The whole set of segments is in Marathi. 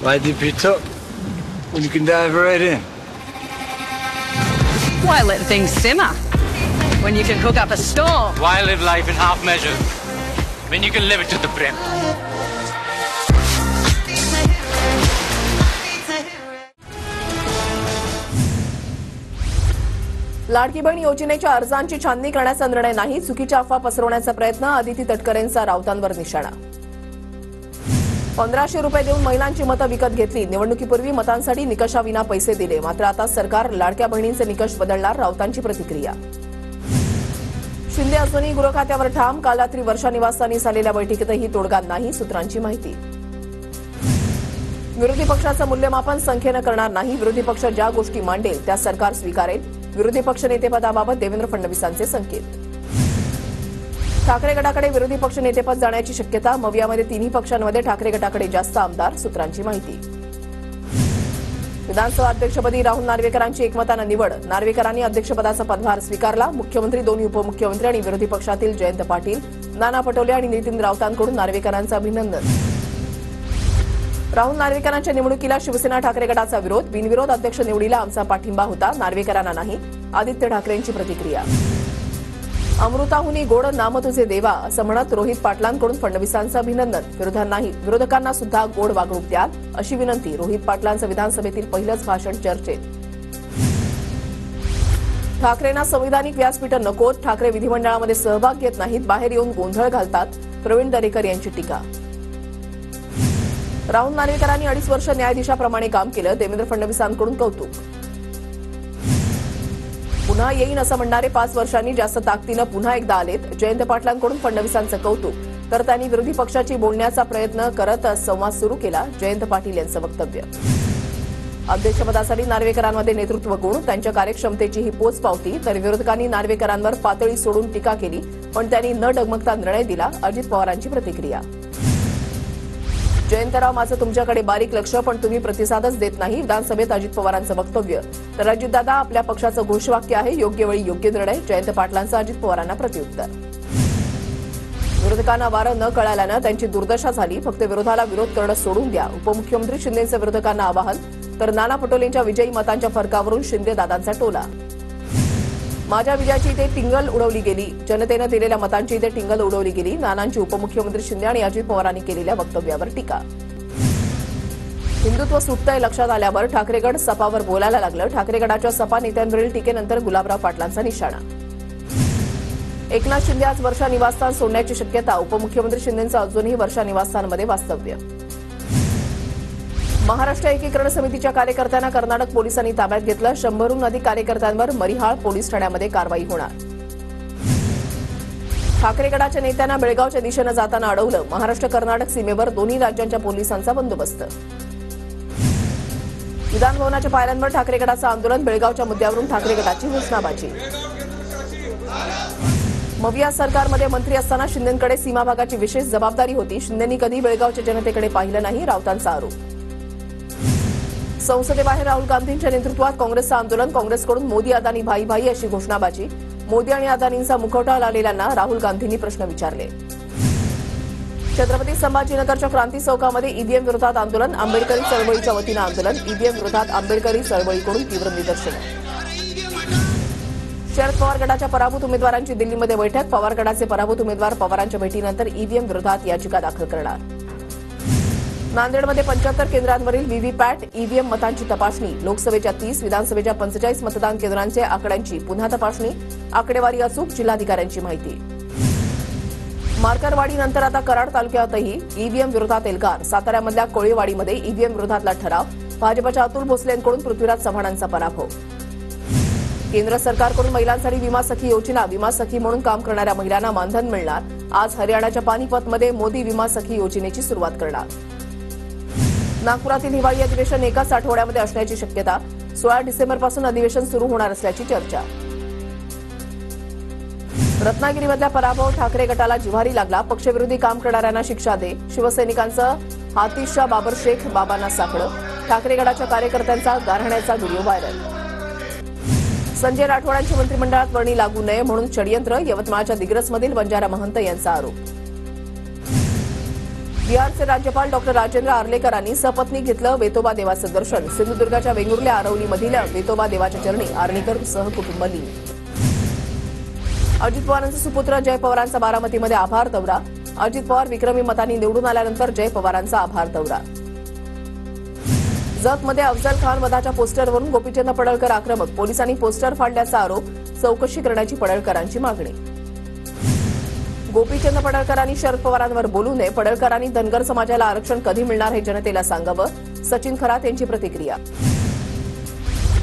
Why dip it up when you can dive right in? Why let things simmer when you can cook up a storm? Why live life in half measures when you can live it to the brim? Ladki Bahin योजनेच्या अर्जांची छाननी करण्याचा निर्णय नाही, चुकीच्या अफवा पसरवण्याचा प्रयत्न, आदिती तटकरेंचा राऊतांवर निशाणा. 1500 रुपये देऊन महिलांची मतं विकत घेतली, निवडणुकीपूर्वी मतांसाठी निकषाविना पैसे दिले, मात्र आता सरकार लाडक्या बहिणींचे निकष बदलणार, राऊतांची प्रतिक्रिया. शिंदे अजूनही गृहखात्यावर ठाम, काल रात्री वर्षा निवासस्थानी झालेल्या बैठकीतही तोडगा नाही, सूत्रांची माहिती. विरोधी पक्षाचं मूल्यमापन संख्येनं करणार नाही, विरोधी पक्ष ज्या गोष्टी मांडेल त्या सरकार स्वीकारेल, विरोधी पक्ष नेतेपदाबाबत देवेंद्र फडणवीसांचे संकेत. ठाकरे गटाकडे विरोधी पक्ष नेतेपद जाण्याची शक्यता, मवियामध्ये तिन्ही पक्षांमध्ये ठाकरे गटाकडे जास्त आमदार, सूत्रांची माहिती. विधानसभा अध्यक्षपदी राहुल नार्वेकरांची एकमतानं निवड, नार्वेकरांनी अध्यक्षपदाचा पदभार स्वीकारला, मुख्यमंत्री, दोन्ही उपमुख्यमंत्री आणि विरोधी पक्षातील जयंत पाटील, नाना पटोले आणि नितीन राऊतांकडून नार्वेकरांचं अभिनंदन. राहुल नार्वेकरांच्या निवडणुकीला शिवसेना ठाकरे गटाचा विरोध, बिनविरोध अध्यक्ष निवडीला आमचा पाठिंबा होता, नार्वेकरांना नाही, आदित्य ठाकरेंची प्रतिक्रिया. अमृताहुनी गोड नाम तुझे देवा असं म्हणत रोहित पाटलांकडून फडणवीसांचं अभिनंदन, विरोधकांना सुद्धा गोड वागणूक द्याल अशी विनंती, रोहित पाटलांचं विधानसभेतील पहिलंच भाषण चर्चेत. ठाकरेंना संविधानिक व्यासपीठं नकोत, ठाकरे विधिमंडळामध्ये सहभाग घेत नाहीत, बाहेर येऊन गोंधळ घालतात, प्रवीण दरेकर यांची टीका. राहुल नार्वेकरांनी 2.5 वर्ष न्यायाधीशाप्रमाणे काम केलं, देवेंद्र फडणवीसांकडून कौतुक. पुन्हा येईन असं म्हणणारे 5 वर्षांनी जास्त ताकदीनं पुन्हा एकदा आलेत, जयंत पाटलांकडून फडणवीसांचं कौतुक, तर त्यांनी विरोधी पक्षाची बोलण्याचा प्रयत्न करत संवाद सुरू केला, जयंत पाटील यांचं वक्तव्य. अध्यक्षपदासाठी नार्वेकरांमध्ये नेतृत्व गुण, त्यांच्या कार्यक्षमतेची ही पोचपावती, तर विरोधकांनी नार्वेकरांवर पातळी सोडून टीका केली, पण त्यांनी न डगमगता निर्णय दिला, अजित पवारांची प्रतिक्रिया. जयंतराव, माझं तुमच्याकडे बारीक लक्ष, पण तुम्ही प्रतिसादच देत नाही, विधानसभेत अजित पवारांचं वक्तव्य. तर अजितदादा, आपल्या पक्षाचं घोषवाक्य आहे, योग्य वेळी योग्य निर्णय, जयंत पाटलांचं अजित पवारांना प्रत्युत्तर. विरोधकांना वारं न कळाल्यानं त्यांची दुर्दशा झाली, फक्त विरोधाला विरोध करणं सोडून द्या, उपमुख्यमंत्री शिंदेंचं विरोधकांना आवाहन, तर नाना पटोलेंच्या विजयी मतांच्या फरकावरून शिंदेदादांचा टोला. माझ्या विजयाची इथे टिंगल उडवली गेली, जनतेनं दिलेल्या मतांची इथे टिंगल उडवली गेली, नानांची उपमुख्यमंत्री शिंदे आणि अजित पवारांनी केलेल्या वक्तव्यावर टीका. हिंदुत्व सुटतंय लक्षात आल्यावर ठाकरे गट सपावर बोलायला लागलं, ठाकरे गटाच्या सपा नेत्यांवरील टीकेनंतर गुलाबराव पाटलांचा निशाणा. एकनाथ शिंदे आज वर्षा निवासस्थान सोडण्याची शक्यता, उपमुख्यमंत्री शिंदेंचं अजूनही वर्षा निवासस्थानमध्ये वास्तव्य. महाराष्ट्र एकीकरण समितीच्या कार्यकर्त्यांना कर्नाटक पोलिसांनी ताब्यात घेतलं, 100हून अधिक कार्यकर्त्यांवर मरिहाळ पोलीस ठाण्यामध्ये कारवाई होणार. ठाकरे गटाच्या नेत्यांना बेळगावच्या दिशेनं जाताना अडवलं, महाराष्ट्र कर्नाटक सीमेवर दोन्ही राज्यांच्या पोलिसांचा बंदोबस्त. विधानभवनाच्या पायऱ्यांवर ठाकरे गटाचं आंदोलन, बेळगावच्या मुद्द्यावरून ठाकरे गटाची घोषणाबाजी. मविया सरकारमध्ये मंत्री असताना शिंदेंकडे सीमा भागाची विशेष जबाबदारी होती, शिंदेंनी कधी बेळगावच्या जनतेकडे पाहिलं नाही, राऊतांचा आरोप. संसदेबाहेर राहुल गांधींच्या नेतृत्वात काँग्रेसचं आंदोलन, काँग्रेसकडून मोदी अदानी भाई भाई अशी घोषणाबाजी, मोदी आणि अदानींचा मुखवटा लावलेल्यांना राहुल गांधींनी प्रश्न विचारले. छत्रपती संभाजीनगरच्या क्रांती चौकामध्ये ईव्हीएम विरोधात आंदोलन, आंबेडकरी चळवळीच्या वतीनं आंदोलन, ईव्हीएम विरोधात आंबेडकरी चळवळीकडून तीव्र निदर्शनं. शरद पवार गटाच्या पराभूत उमेदवारांची दिल्लीमध्ये बैठक, पवार गटाचे पराभूत उमेदवार पवारांच्या भेटीनंतर ईव्हीएम विरोधात याचिका दाखल करणार. नांदेडमध्ये 75 केंद्रांवरील व्हीव्हीपॅट ईव्हीएम मतांची तपासणी, लोकसभेच्या 30, विधानसभेच्या 45 मतदान केंद्रांच्या आकड्यांची पुन्हा तपासणी, आकडेवारी अचूक, जिल्हाधिकाऱ्यांची माहिती. मार्करवाडीनंतर आता कराड तालुक्यातही ईव्हीएम विरोधात एल्गार, साताऱ्यामधल्या कोळीवाडीमध्ये ईव्हीएम विरोधातला ठराव, भाजपच्या अतुल भोसलेंकडून पृथ्वीराज चव्हाणांचा पराभव. केंद्र सरकारकडून महिलांसाठी विमा सखी योजना, विमा सखी म्हणून काम करणाऱ्या महिलांना मानधन मिळणार, आज हरियाणाच्या पानिपतमध्ये मोदी विमा सखी योजनेची सुरुवात करणार. नागपुरातील हिवाळी अधिवेशन एकाच आठवड्यामध्ये असण्याची शक्यता, 16 डिसेंबरपासून अधिवेशन सुरू होणार असल्याची चर्चा. रत्नागिरीमधला पराभव ठाकरे गटाला जिव्हारी लागला, पक्षविरोधी काम करणाऱ्यांना शिक्षा दे, शिवसैनिकांचं हातीशा बाबर शेख बाबांना साकडं, ठाकरे गटाच्या कार्यकर्त्यांचा गारहाण्याचा व्हिडिओ व्हायरल. संजय राठोडांची मंत्रिमंडळात वर्णी लागू नये म्हणून षडयंत्र, यवतमाळच्या दिग्रसमधील बंजारा महंत यांचा आरोप. बिहारचे राज्यपाल डॉक्टर राजेंद्र आर्लेकरांनी सपत्नी घेतलं वेतोबा देवाचं दर्शन. सिंधुदुर्गाच्या वेंगुर्ले आरवलीमधील वेतोबा देवाच्या चरणी आर्लेकर सहकुटुंब लीन. अजित पवारांचे सुपुत्र जय पवारांचा बारामतीमध्ये आभार दौरा. अजित पवार विक्रमी मतांनी निवडून आल्यानंतर जय पवारांचा आभार दौरा. जतमध्ये अफजल खान वधाच्या पोस्टरवरून गोपीचंद पडळकर आक्रमक. पोलिसांनी पोस्टर फाडल्याचा आरोप. चौकशी करण्याची पडळकरांची मागणी. गोपीचंद पडळकरांनी शरद पवारांवर बोलू नये. पडळकरांनी धनगर समाजाला आरक्षण कधी मिळणार हे जनतेला सांगावं. सचिन खरात यांची प्रतिक्रिया.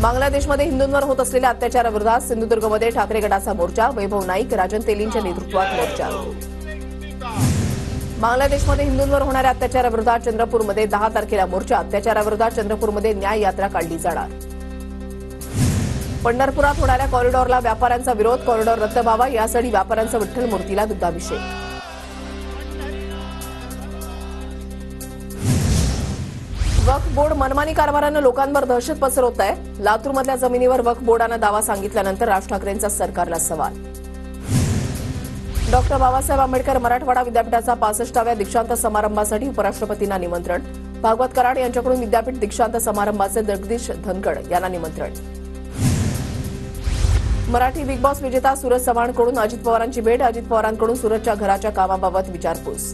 बांगलादेशमध्ये हिंदूंवर होत असलेल्या अत्याचाराविरोधात सिंधुदुर्गमध्ये ठाकरे गटाचा मोर्चा. वैभव नाईक, राजन तेलींच्या नेतृत्वात मोर्चा. बांगलादेशमध्ये हिंदूंवर होणाऱ्या अत्याचाराविरोधात चंद्रपूरमध्ये 10 तारखेला मोर्चा. अत्याचाराविरोधात चंद्रपूरमध्ये न्याय यात्रा काढली जाणार. पंढरपुरात होणाऱ्या कॉरिडॉरला व्यापाऱ्यांचा विरोध. कॉरिडॉर रद्द व्हावा यासाठी व्यापाऱ्यांचा विठ्ठल मूर्तीला दुग्धाभिषेक. वक्फ बोर्ड मनमानी कारभारानं लोकांवर दहशत पसरवत आहे. लातूरमधल्या जमिनीवर वक्फ बोर्डानं दावा सांगितल्यानंतर राज ठाकरेंचा सरकारला सवाल. डॉक्टर बाबासाहेब आंबेडकर मराठवाडा विद्यापीठाचा 65व्या दीक्षांत समारंभासाठी उपराष्ट्रपतींना निमंत्रण. भागवत कराड यांच्याकडून विद्यापीठ दीक्षांत समारंभाचे जगदीश धनखड यांना निमंत्रण. मराठी बिग बॉस विजेता सूरज चव्हाणकडून अजित पवारांची भेट. अजित पवारांकडून सूरजच्या घराच्या कामाबाबत विचारपूस.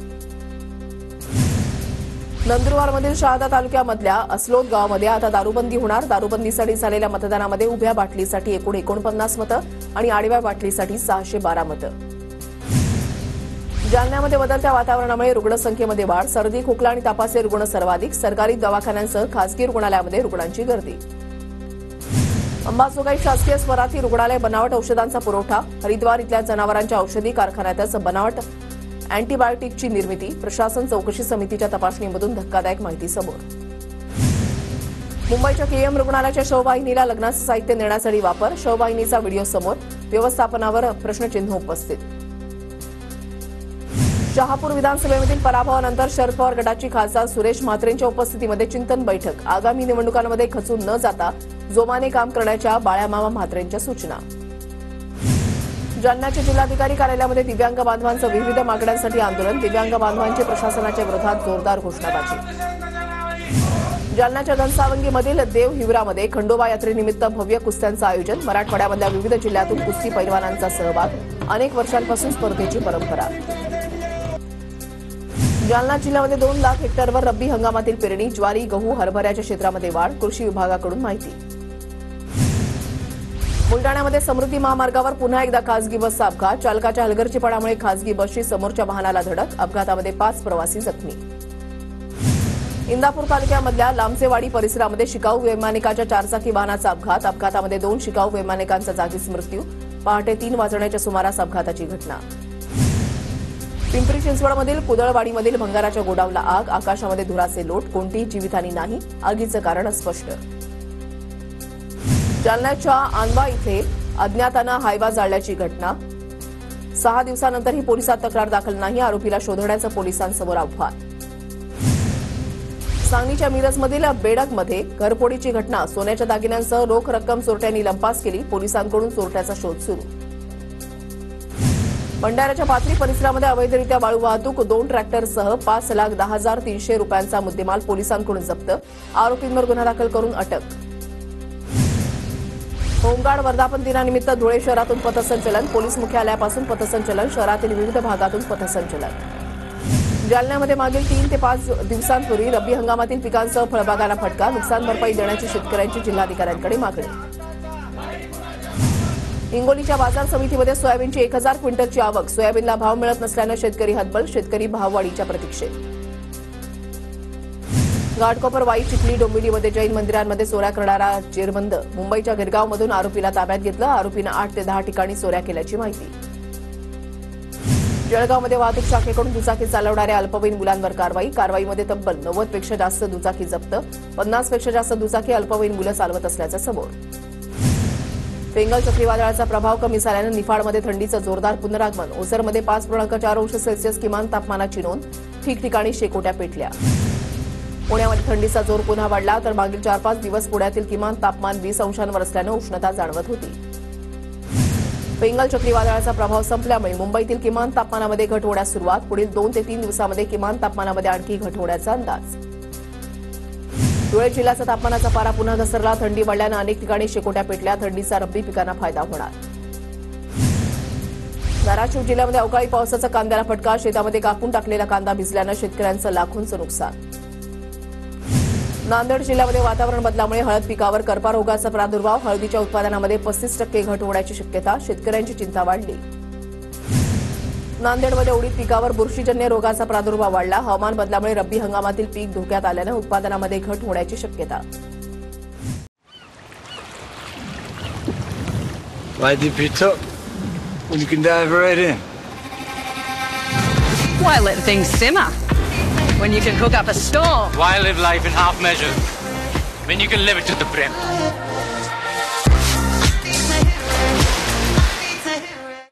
नंदुरबारमधील शहादा तालुक्यामधल्या अस्लोद गावामध्ये आता दारूबंदी होणार. दारूबंदीसाठी झालेल्या मतदानामध्ये उभ्या बाटलीसाठी एकूण 49 मतं आणि आडव्या बाटलीसाठी 612 मतं. जालन्यामध्ये बदलत्या वातावरणामुळे रुग्णसंख्येमध्ये वाढ. सर्दी, खोकला आणि तापाचे रुग्ण सर्वाधिक. सरकारी दवाखान्यांसह खासगी रुग्णालयामध्ये रुग्णांची गर्दी. अंबाजोगाई शासकीय स्वराती रुग्णालय बनावट औषधांचा पुरवठा. हरिद्वार इथल्या जनावरांच्या औषधी कारखान्यातच बनावट अँटीबायोटिकची निर्मिती. प्रशासन चौकशी समितीच्या तपासणीमधून धक्कादायक माहिती समोर. मुंबईच्या केएम रुग्णालयाच्या शववाहिनीला लग्नाचं साहित्य नेण्यासाठी वापर. शववाहिनीचा व्हिडिओ समोर. व्यवस्थापनावर प्रश्नचिन्ह उपस्थित. शहापूर विधानसभेमधील पराभवानंतर शरद पवार गटाची खासदार सुरेश म्हात्रेंच्या उपस्थितीमध्ये चिंतन बैठक. आगामी निवडणुकांमध्ये खचून न जाता जोमाने काम करण्याच्या बाळ्यामामा म्हात्रेंच्या सूचना. जालन्याच्या जिल्हाधिकारी कार्यालयामध्ये दिव्यांग बांधवांचं विविध मागण्यांसाठी आंदोलन. दिव्यांग बांधवांची प्रशासनाच्या विरोधात जोरदार घोषणाबाजी. जालन्याच्या घनसावंगीमधील देव हिवरामध्ये खंडोबा यात्रेनिमित्त भव्य कुस्त्यांचं आयोजन. मराठवाड्यामधल्या विविध जिल्ह्यातून कुस्ती पैलवानांचा सहभाग. अनेक वर्षांपासून स्पर्धेची परंपरा. जालना जिल्ह्यामध्ये 2 लाख हेक्टरवर रब्बी हंगामातील पेरणी. ज्वारी, गहू, हरभऱ्याच्या क्षेत्रामध्ये वाढ. कृषी विभागाकडून माहिती. बुलडाण्यामध्ये समृद्धी महामार्गावर पुन्हा एकदा खासगी बसचा अपघात. चालकाच्या हलगर्जीपणामुळे खासगी बसची समोरच्या वाहनाला धडक. अपघातामध्ये 5 प्रवासी जखमी. इंदापूर तालुक्यामधल्या लांबसेवाडी परिसरामध्ये शिकाऊ वैमानिकाच्या 4 चाकी वाहनाचा अपघात. अपघातामध्ये 2 शिकाऊ वैमानिकांचा जागीच मृत्यू. पहाटे 3 वाजण्याच्या सुमारास अपघाताची घटना. पिंपरी चिंचवडमधील कुदळवाडीमधील भंगाराच्या गोडाऊनला आग. आकाशामध्ये धुराचे लोट. कोणतीही जीवितहानी नाही. आगीचं कारण अस्पष्ट. जालन्याच्या आंबा इथे अज्ञातानं हायवा जाळल्याची घटना. 6 दिवसानंतरही पोलिसात तक्रार दाखल नाही. आरोपीला शोधण्याचं पोलिसांसमोर आव्हान. सांगलीच्या मिरजमधील बेडकमध्ये घरफोडीची घटना. सोन्याच्या दागिन्यांसह रोख रक्कम चोरट्यांनी लंपास केली. पोलिसांकडून चोरट्याचा शोध सुरू. भंडाऱ्याच्या पाथरी परिसरामध्ये अवैधरित्या वाळू वाहतूक. 2 ट्रॅक्टरसह 5,10,300 रुपयांचा मुद्देमाल पोलिसांकडून जप्त. आरोपींवर गुन्हा दाखल करून अटक. होमगार्ड वर्धापन दिनानिमित्त धुळे शहरातून पथसंचलन. पोलीस मुख्यालयापासून पथसंचलन. शहरातील विविध भागातून पथसंचलन. जालन्यामध्ये मागील 3 ते 5 दिवसांपूर्वी रब्बी हंगामातील पिकांसह फळबागांना फटका. नुकसान भरपाई देण्याची शेतकऱ्यांची जिल्हाधिकाऱ्यांकडे मागणी. हिंगोलीच्या बाजार समितीमध्ये सोयाबीनची 1000 क्विंटलची आवक. सोयाबीनला भाव मिळत नसल्यानं शेतकरी हतबल. शेतकरी भाववाढीच्या प्रतीक्षेत. घाटकोपर, वाई, चिखली, डोंबिवलीमध्ये जैन मंदिरांमध्ये चोऱ्या करणारा जेरबंद. मुंबईच्या गिरगावमधून आरोपीला ताब्यात घेतलं. आरोपीनं 8 ते 10 ठिकाणी चोऱ्या केल्याची माहिती. जळगावमध्ये वाहतूक शाखेकडून दुचाकी चालवणाऱ्या अल्पवयीन मुलांवर कारवाई. कारवाईमध्ये तब्बल 90 पेक्षा जास्त दुचाकी जप्त. 50 पेक्षा जास्त दुचाकी अल्पवयीन मुलं चालवत असल्याचं समोर. बेंगल चक्रीवादळाचा प्रभाव कमी झाल्यानं निफाडमध्ये थंडीचं जोरदार पुनरागमन. ओसरमध्ये 5.4 अंश सेल्सिअस किमान तापमानाची नोंद. ठिकठिकाणी शेकोट्या पेटल्या. पुण्यामध्ये थंडीचा जोर पुन्हा वाढला तर मागील 4-5 दिवस पुण्यातील किमान तापमान 20 अंशांवर असल्यानं उष्णता जाणवत होती. बेंगल चक्रीवादळाचा प्रभाव संपल्यामुळे मुंबईतील किमान तापमानामध्ये घट होण्यास सुरुवात. पुढील 2 ते 3 दिवसांमध्ये किमान तापमानामध्ये आणखी घट होण्याचा अंदाज. धुळे जिल्ह्याचा तापमानाचा पारा पुन्हा घसरला. थंडी वाढल्यानं अनेक ठिकाणी शेकोट्या पेटल्या. थंडीचा रब्बी पिकांना फायदा होणार. धाराशिव जिल्ह्यामध्ये अवकाळी पावसाचा कांद्याला फटका. शेतामध्ये कापून टाकलेला कांदा भिजल्यानं शेतकऱ्यांचं लाखोंचं नुकसान. नांदेड जिल्ह्यामध्ये वातावरण बदलामुळे हळद पिकावर करपा रोगाचा प्रादुर्भाव. हळदीच्या उत्पादनामध्ये 35% घट होण्याची शक्यता. शेतकऱ्यांची चिंता वाढली. नांदेडमध्ये उडीद पिकावर बुरशीजन्य रोगाचा प्रादुर्भाव वाढला. हवामान बदलामुळे रब्बी हंगामातील पीक धोक्यात आल्यानं उत्पादनामध्ये घट होण्याची शक्यता. Why dip it up when you can dive right in? Why let things simmer when you can cook up a storm? Why live life in half measure when you can live it to the brim?